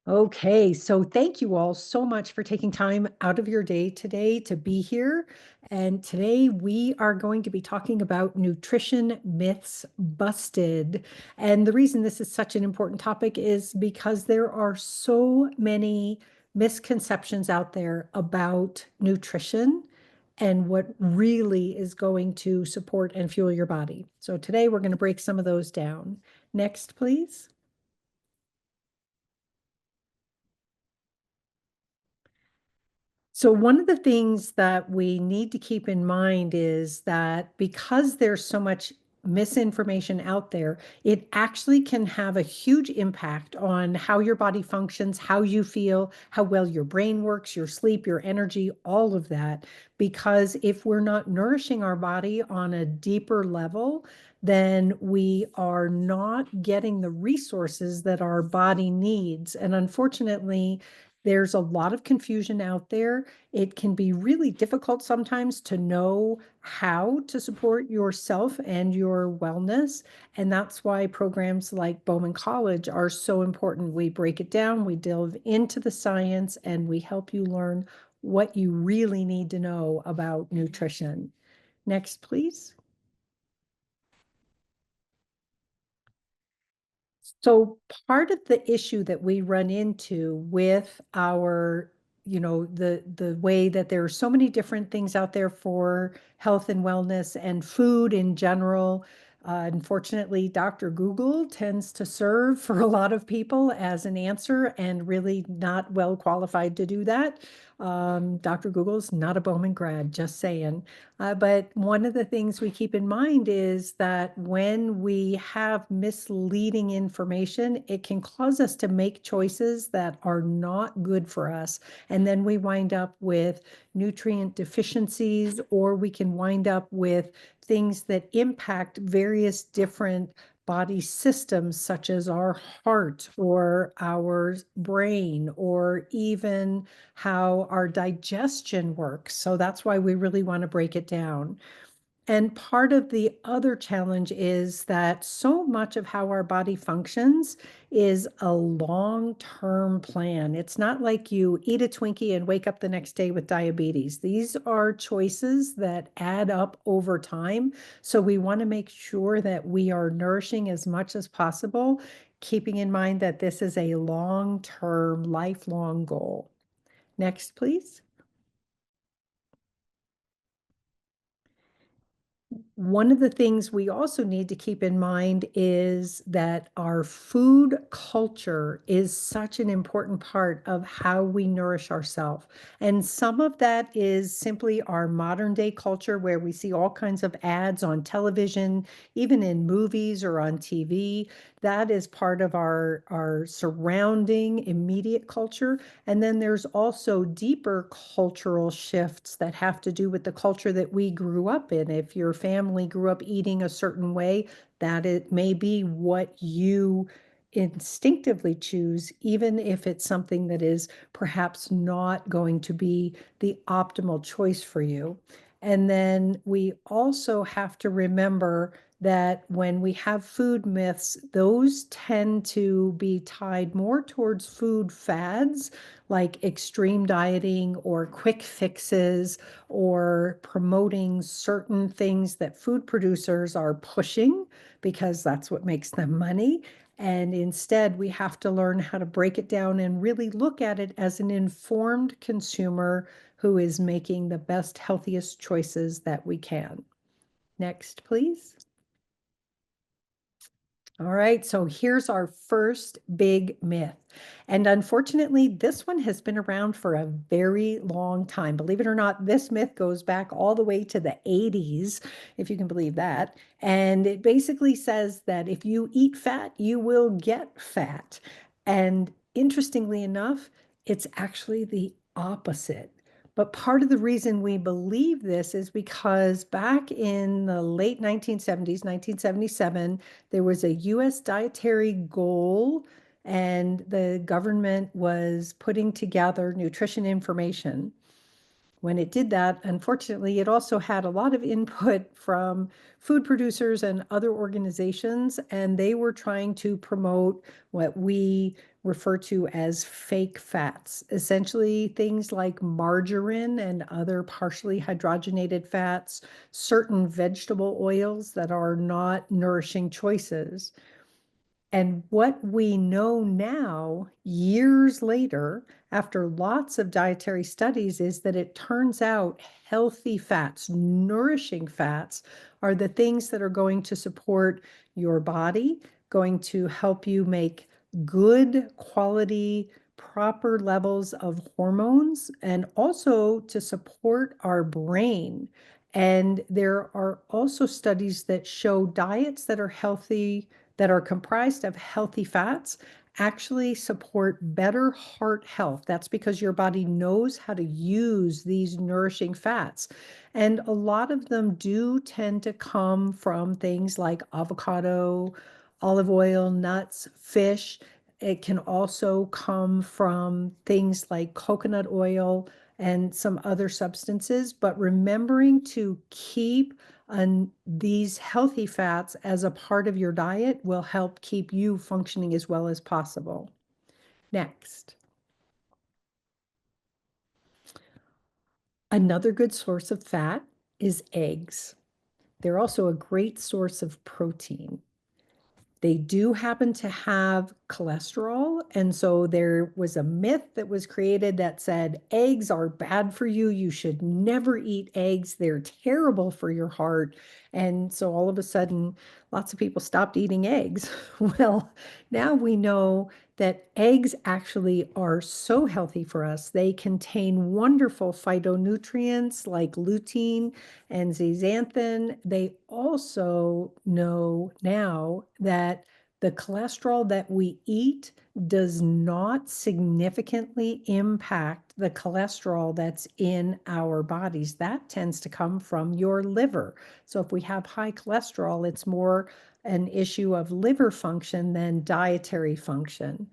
Okay, so thank you all so much for taking time out of your day today to be here. And today we are going to be talking about nutrition myths busted. And the reason this is such an important topic is because there are so many misconceptions out there about nutrition and what really is going to support and fuel your body. So today we're going to break some of those down. Next, please. So one of the things that we need to keep in mind is that because there's so much misinformation out there, it actually can have a huge impact on how your body functions, how you feel, how well your brain works, your sleep, your energy, all of that. Because if we're not nourishing our body on a deeper level, then we are not getting the resources that our body needs. And unfortunately, there's a lot of confusion out there. It can be really difficult sometimes to know how to support yourself and your wellness. And that's why programs like Bauman College are so important. We break it down, we delve into the science, and we help you learn what you really need to know about nutrition. Next, please. So part of the issue that we run into with our, the way that there are so many different things out there for health and wellness and food in general. Unfortunately, Dr. Google tends to serve for a lot of people as an answer and really not well qualified to do that. Dr. Google's not a Bowman grad, just saying. But one of the things we keep in mind is that when we have misleading information, it can cause us to make choices that are not good for us. And then we wind up with nutrient deficiencies, or we can wind up with things that impact various different body systems, such as our heart or our brain, or even how our digestion works. So that's why we really want to break it down. And part of the other challenge is that so much of how our body functions is a long-term plan. It's not like you eat a Twinkie and wake up the next day with diabetes. These are choices that add up over time. So we want to make sure that we are nourishing as much as possible, keeping in mind that this is a long-term, lifelong goal. Next, please. One of the things we also need to keep in mind is that our food culture is such an important part of how we nourish ourselves. And some of that is simply our modern day culture where we see all kinds of ads on television, even in movies or on TV. That is part of our surrounding immediate culture. And then there's also deeper cultural shifts that have to do with the culture that we grew up in. If your family grew up eating a certain way, that it may be what you instinctively choose, even if it's something that is perhaps not going to be the optimal choice for you. And then we also have to remember that when we have food myths, those tend to be tied more towards food fads like extreme dieting or quick fixes or promoting certain things that food producers are pushing because that's what makes them money. And instead, we have to learn how to break it down and really look at it as an informed consumer who is making the best, healthiest choices that we can. Next, please. All right, so here's our first big myth. And unfortunately, this one has been around for a very long time. Believe it or not, this myth goes back all the way to the 80s, if you can believe that. And it basically says that if you eat fat, you will get fat. And interestingly enough, it's actually the opposite. But part of the reason we believe this is because back in the late 1970s, 1977, there was a US dietary goal, and the government was putting together nutrition information. When it did that, unfortunately, it also had a lot of input from food producers and other organizations, and they were trying to promote what we refer to as fake fats, essentially things like margarine and other partially hydrogenated fats, certain vegetable oils that are not nourishing choices. And what we know now, years later, after lots of dietary studies, is that it turns out healthy fats, nourishing fats, are the things that are going to support your body, going to help you make good quality, proper levels of hormones, and also to support our brain. And there are also studies that show diets that are healthy, that are comprised of healthy fats, actually support better heart health. That's because your body knows how to use these nourishing fats. And a lot of them do tend to come from things like avocado, olive oil, nuts, fish. It can also come from things like coconut oil and some other substances, but remembering to keep these healthy fats as a part of your diet will help keep you functioning as well as possible. Next, another good source of fat is eggs. They're also a great source of protein. They do happen to have cholesterol. And so there was a myth that was created that said eggs are bad for you. You should never eat eggs. They're terrible for your heart. And so all of a sudden, lots of people stopped eating eggs. Well, now we know that eggs actually are so healthy for us. They contain wonderful phytonutrients like lutein and zeaxanthin. They also know now that the cholesterol that we eat does not significantly impact the cholesterol that's in our bodies. That tends to come from your liver. So if we have high cholesterol, it's more an issue of liver function than dietary function.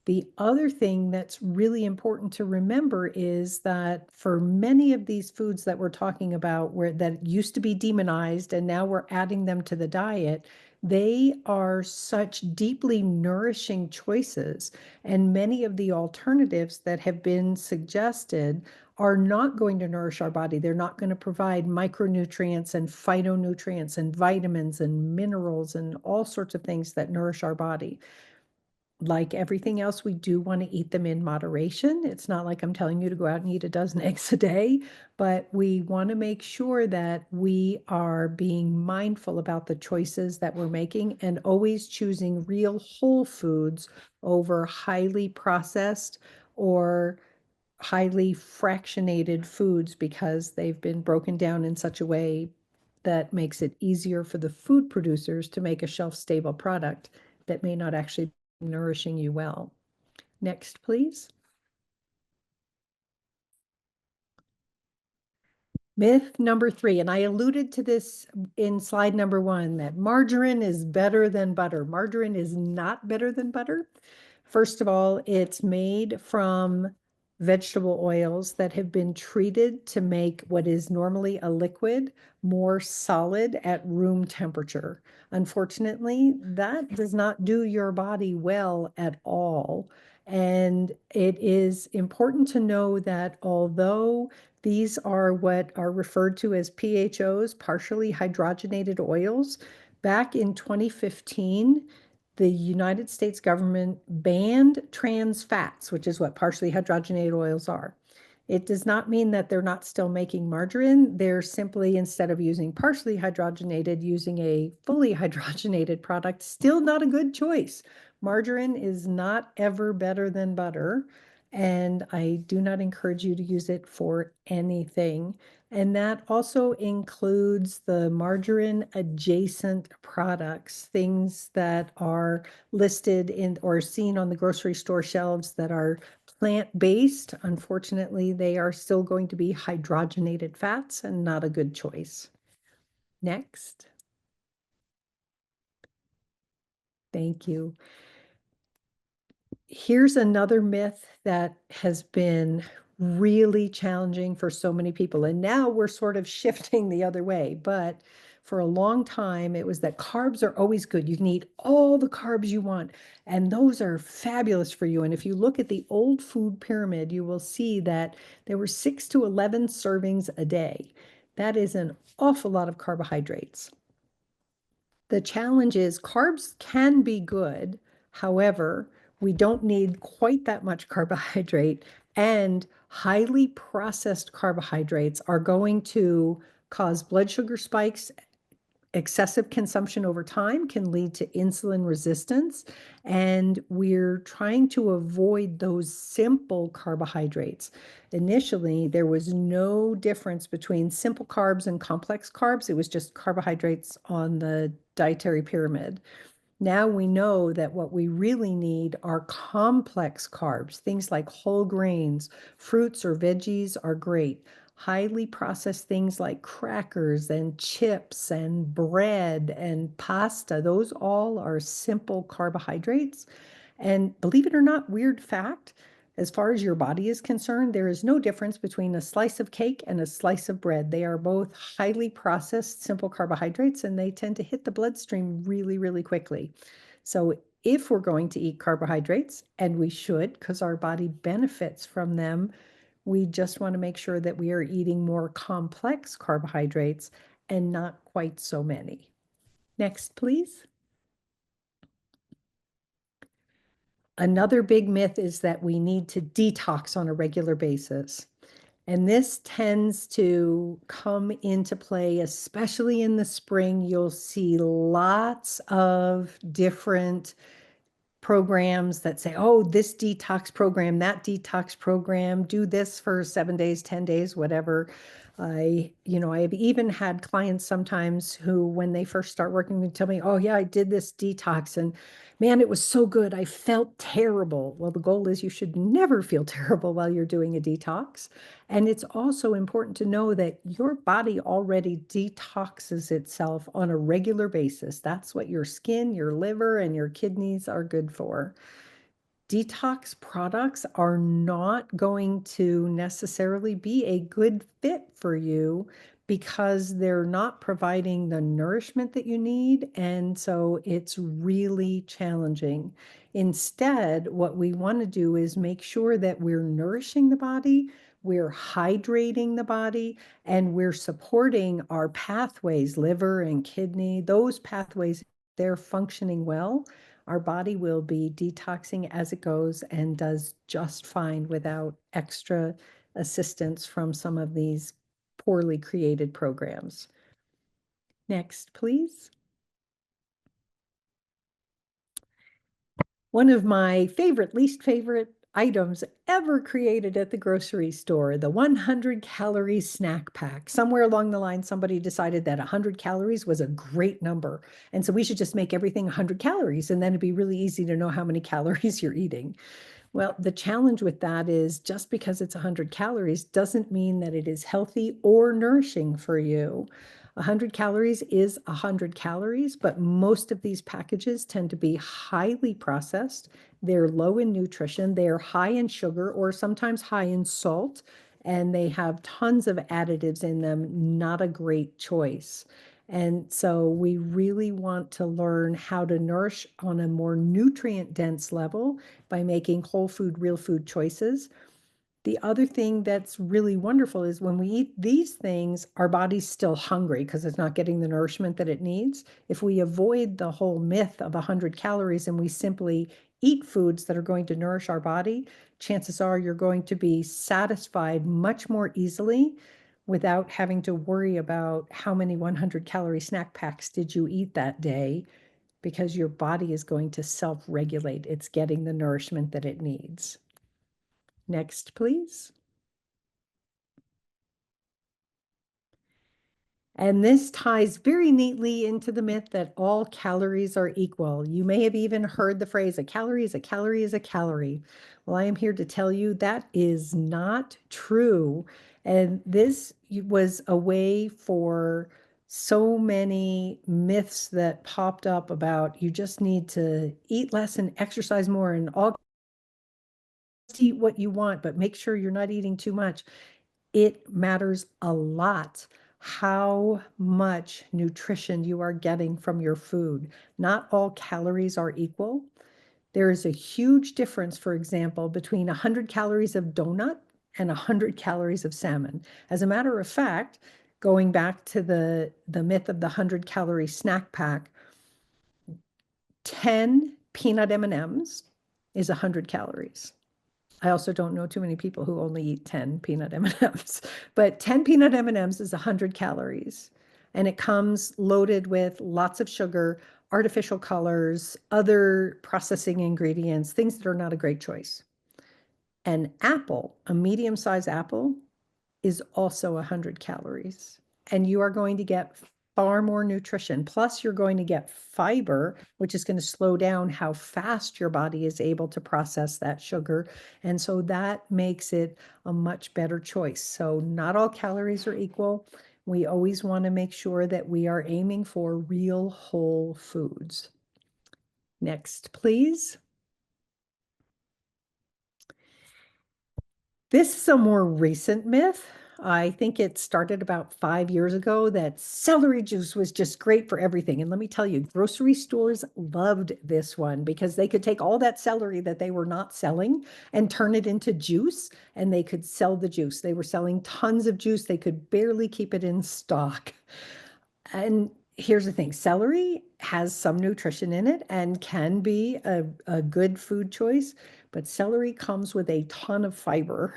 The other thing that's really important to remember is that for many of these foods that we're talking about, where that used to be demonized and now we're adding them to the diet, they are such deeply nourishing choices. And many of the alternatives that have been suggested are not going to nourish our body. They're not going to provide micronutrients and phytonutrients and vitamins and minerals and all sorts of things that nourish our body. Like everything else, we do want to eat them in moderation. It's not like I'm telling you to go out and eat a dozen eggs a day, but we want to make sure that we are being mindful about the choices that we're making and always choosing real whole foods over highly processed or highly fractionated foods because they've been broken down in such a way that makes it easier for the food producers to make a shelf-stable product that may not actually be nourishing you well. Next, please. Myth number 3, and I alluded to this in slide number 1, that margarine is better than butter. Margarine is not better than butter. First of all, it's made from vegetable oils that have been treated to make what is normally a liquid more solid at room temperature. Unfortunately, that does not do your body well at all. And it is important to know that although these are what are referred to as PHOs, partially hydrogenated oils, back in 2015, the United States government banned trans fats, which is what partially hydrogenated oils are. It does not mean that they're not still making margarine. They're simply, instead of using partially hydrogenated, using a fully hydrogenated product. Still not a good choice. Margarine is not ever better than butter, and I do not encourage you to use it for anything. And that also includes the margarine adjacent products, things that are listed in or seen on the grocery store shelves that are plant-based. Unfortunately, they are still going to be hydrogenated fats and not a good choice. Next. Thank you. Here's another myth that has been really challenging for so many people. And now we're sort of shifting the other way. But For a long time, it was that carbs are always good. You can eat all the carbs you want, and those are fabulous for you. And if you look at the old food pyramid, you will see that there were 6 to 11 servings a day. That is an awful lot of carbohydrates. The challenge is carbs can be good. However, we don't need quite that much carbohydrate, and highly processed carbohydrates are going to cause blood sugar spikes. Excessive consumption over time can lead to insulin resistance, and we're trying to avoid those simple carbohydrates. Initially, there was no difference between simple carbs and complex carbs. It was just carbohydrates on the dietary pyramid. Now we know that what we really need are complex carbs. Things like whole grains, fruits or veggies are great. Highly processed things like crackers and chips and bread and pasta, those all are simple carbohydrates. And believe it or not, weird fact, as far as your body is concerned, there is no difference between a slice of cake and a slice of bread. They are both highly processed simple carbohydrates, and they tend to hit the bloodstream really, really quickly. So if we're going to eat carbohydrates, and we should, because our body benefits from them, we just want to make sure that we are eating more complex carbohydrates and not quite so many. Next, please. Another big myth is that we need to detox on a regular basis. And this tends to come into play, especially in the spring. You'll see lots of different programs that say, oh, this detox program, that detox program, do this for 7 days, 10 days, whatever. I have even had clients sometimes who, when they first start working with me, tell me, oh yeah, I did this detox and man, it was so good. I felt terrible. Well, the goal is you should never feel terrible while you're doing a detox. And it's also important to know that your body already detoxes itself on a regular basis. That's what your skin, your liver, and your kidneys are good for. Detox products are not going to necessarily be a good fit for you because they're not providing the nourishment that you need. And so it's really challenging. Instead, what we want to do is make sure that we're nourishing the body, we're hydrating the body, and we're supporting our pathways, liver and kidney, those pathways, they're functioning well. Our body will be detoxing as it goes and does just fine without extra assistance from some of these poorly created programs. Next, please. One of my least favorite items ever created at the grocery store, the 100 calorie snack pack. Somewhere along the line, somebody decided that 100 calories was a great number. And so we should just make everything 100 calories, and then it'd be really easy to know how many calories you're eating. Well, the challenge with that is just because it's 100 calories doesn't mean that it is healthy or nourishing for you. 100 calories is 100 calories, but most of these packages tend to be highly processed. They're low in nutrition, they're high in sugar or sometimes high in salt, and they have tons of additives in them. Not a great choice. And so we really want to learn how to nourish on a more nutrient dense level by making whole food, real food choices. The other thing that's really wonderful is when we eat these things, our body's still hungry because it's not getting the nourishment that it needs. If we avoid the whole myth of 100 calories and we simply eat foods that are going to nourish our body, chances are you're going to be satisfied much more easily without having to worry about how many 100 calorie snack packs did you eat that day, because your body is going to self-regulate. It's getting the nourishment that it needs. Next, please. And this ties very neatly into the myth that all calories are equal. You may have even heard the phrase, a calorie is a calorie is a calorie. Well, I am here to tell you that is not true. And this was a way for so many myths that popped up about you just need to eat less and exercise more and all, eat what you want, but make sure you're not eating too much. It matters a lot how much nutrition you are getting from your food. Not all calories are equal. There is a huge difference, for example, between 100 calories of donut and 100 calories of salmon. As a matter of fact, going back to the myth of the 100-calorie snack pack, 10 peanut M&Ms is 100 calories. I also don't know too many people who only eat 10 peanut M&Ms, but 10 peanut M&Ms is 100 calories. And it comes loaded with lots of sugar, artificial colors, other processing ingredients, things that are not a great choice. An apple, a medium-sized apple, is also 100 calories. And you are going to get far more nutrition. Plus, you're going to get fiber, which is going to slow down how fast your body is able to process that sugar. And so that makes it a much better choice. So not all calories are equal. We always want to make sure that we are aiming for real whole foods. Next, please. This is a more recent myth. I think it started about 5 years ago that celery juice was just great for everything. And let me tell you, grocery stores loved this one because they could take all that celery that they were not selling and turn it into juice, and they could sell the juice. They were selling tons of juice. They could barely keep it in stock. And here's the thing, celery has some nutrition in it and can be a good food choice, but celery comes with a ton of fiber.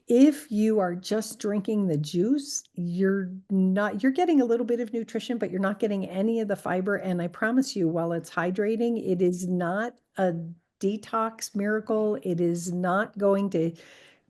If you are just drinking the juice, you're getting a little bit of nutrition, but you're not getting any of the fiber. And I promise you, while it's hydrating, it is not a detox miracle. It is not going to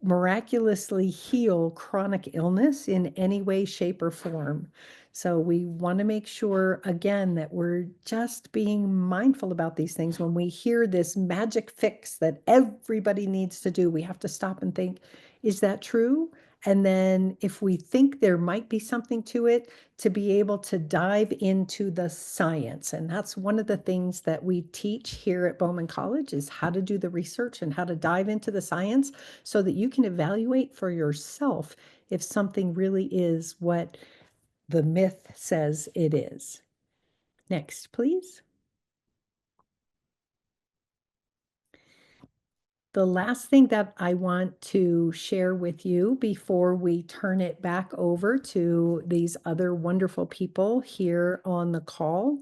miraculously heal chronic illness in any way, shape, or form. So we want to make sure, again, that we're just being mindful about these things. When we hear this magic fix that everybody needs to do, we have to stop and think, is that true? And then if we think there might be something to it, to be able to dive into the science. And that's one of the things that we teach here at Bauman College is how to do the research and how to dive into the science so that you can evaluate for yourself if something really is what the myth says it is. Next, please. The last thing that I want to share with you before we turn it back over to these other wonderful people here on the call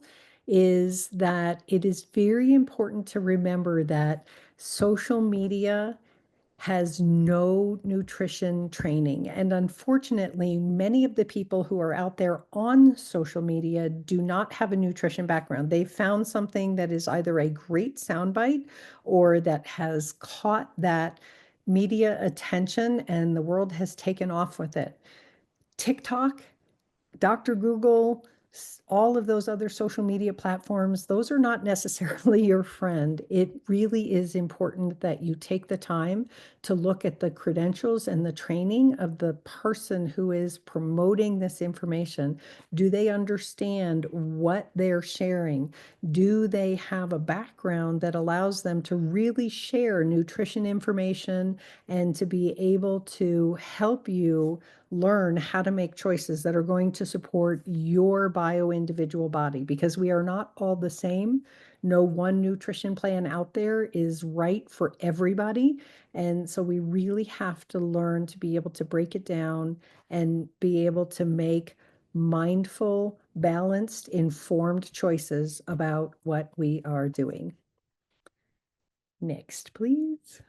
is that it is very important to remember that social media has no nutrition training. And unfortunately, many of the people who are out there on social media do not have a nutrition background. They found something that is either a great soundbite or that has caught that media attention and the world has taken off with it. TikTok, Dr. Google, all of those other social media platforms, those are not necessarily your friend. It really is important that you take the time to look at the credentials and the training of the person who is promoting this information. Do they understand what they're sharing? Do they have a background that allows them to really share nutrition information and to be able to help you learn how to make choices that are going to support your bio-individual body, because we are not all the same. No one nutrition plan out there is right for everybody. And so we really have to learn to be able to break it down and be able to make mindful, balanced, informed choices about what we are doing. Next, please.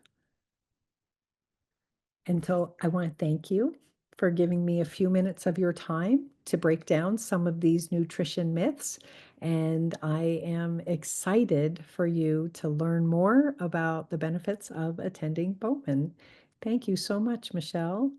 And so I want to thank you for giving me a few minutes of your time to break down some of these nutrition myths. And I am excited for you to learn more about the benefits of attending Bowman. Thank you so much, Michelle.